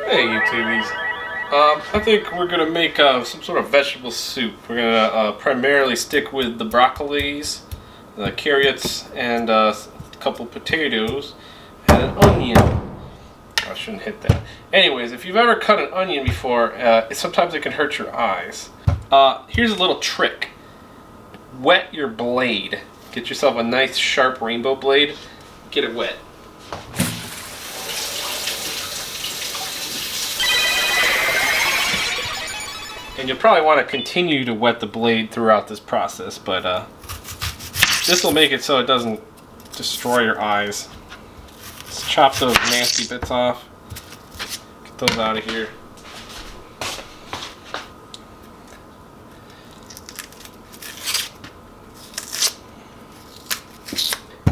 Hey YouTubies. I think we're gonna make some sort of vegetable soup. We're gonna primarily stick with the broccolis, the carrots, and a couple potatoes, and an onion. I shouldn't hit that. Anyways, if you've ever cut an onion before, sometimes it can hurt your eyes. Here's a little trick. Wet your blade. Get yourself a nice sharp rainbow blade. Get it wet. And you'll probably want to continue to wet the blade throughout this process, but this will make it so it doesn't destroy your eyes. Let's chop those nasty bits off. Get those out of here.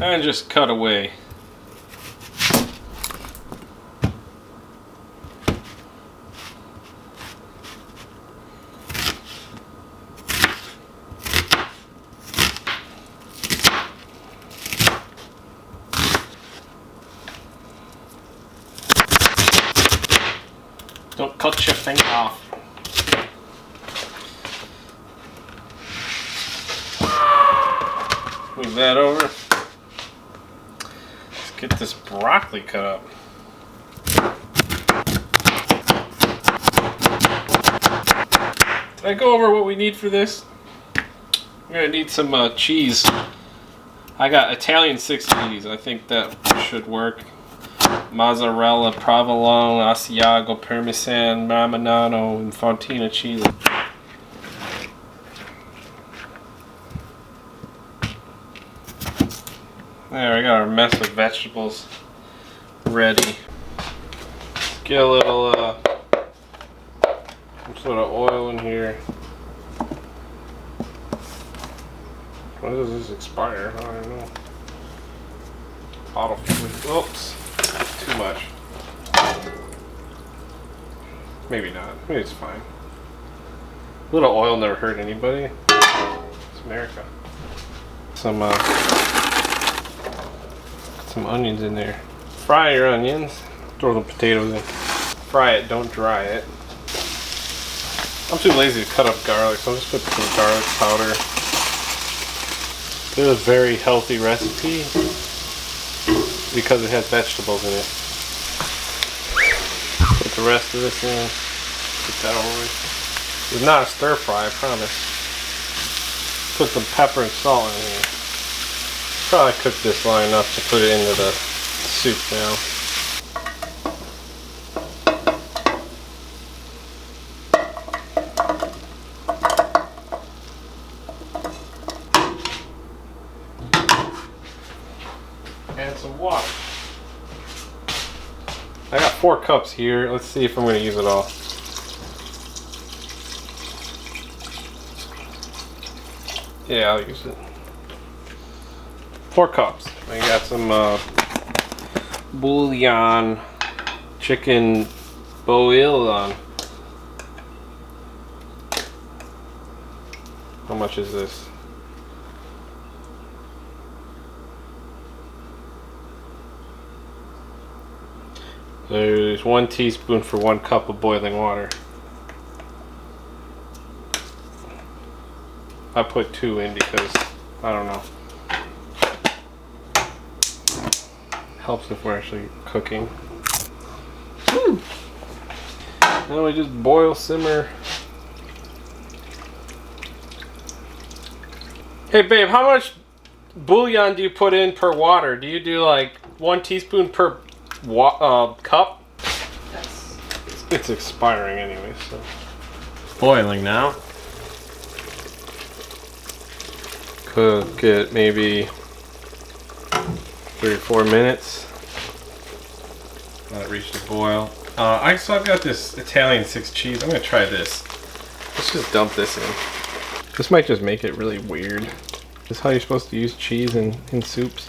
And just cut away. Don't cut your finger off. Move that over. Let's get this broccoli cut up. Did I go over what we need for this? We're gonna need some cheese. I got Italian 6 of these. I think that should work. Mozzarella, provolone, Asiago, Parmesan, Marinano, and Fontina cheese. There, we got our mess of vegetables ready. Let's get a little some sort of oil in here. When does this expire? I don't know. Bottle fuel. Oops. Too much. Maybe not. Maybe it's fine. A little oil never hurt anybody. It's America. Some onions in there. Fry your onions. Throw the potatoes in. Fry it, don't dry it. I'm too lazy to cut up garlic, so I'll just put some garlic powder. This is a very healthy recipe because it has vegetables in it. Put the rest of this in. Get that over with. It's not a stir fry, I promise. Put some pepper and salt in here. Probably cook this long enough to put it into the soup now. Add some water. I got 4 cups here. Let's see if I'm going to use it all. Yeah, I'll use it. 4 cups. I got some bouillon, chicken bouillon. How much is this? There's 1 teaspoon for 1 cup of boiling water. I put 2 in because I don't know. Helps if we're actually cooking. Now we just boil, simmer. Hey babe, how much bouillon do you put in per water? Do you do like 1 teaspoon per cup? Yes. It's expiring anyway, so. Boiling now. Cook it maybe 3 or 4 minutes. Let it reach the boil. So I've got this Italian 6 cheese. I'm gonna try this. Let's just dump this in. This might just make it really weird. Is this how you're supposed to use cheese in soups?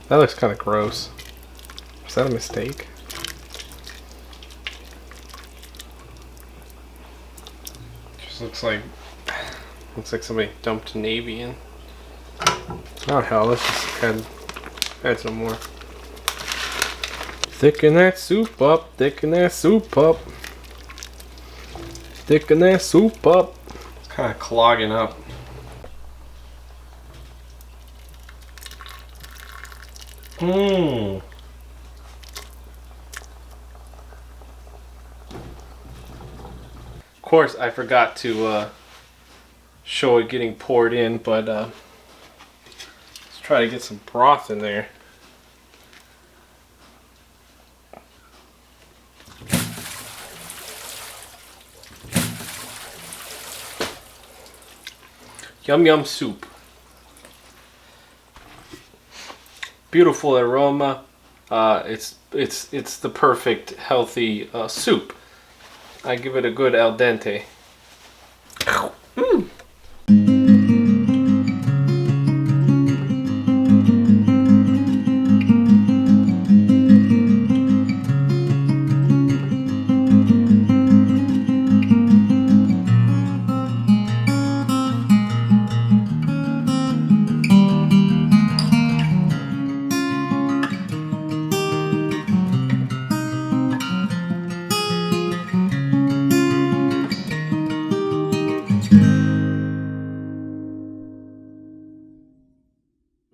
That looks kind of gross. Is that a mistake? Just looks like somebody dumped navy in. Oh hell, let's just add some more. Thicken that soup up, thicken that soup up. Thicken that soup up. It's kind of clogging up. Mmm. Of course, I forgot to show it getting poured in, but let's try to get some broth in there. Yum yum soup. Beautiful aroma. It's the perfect healthy soup. I give it a good al dente.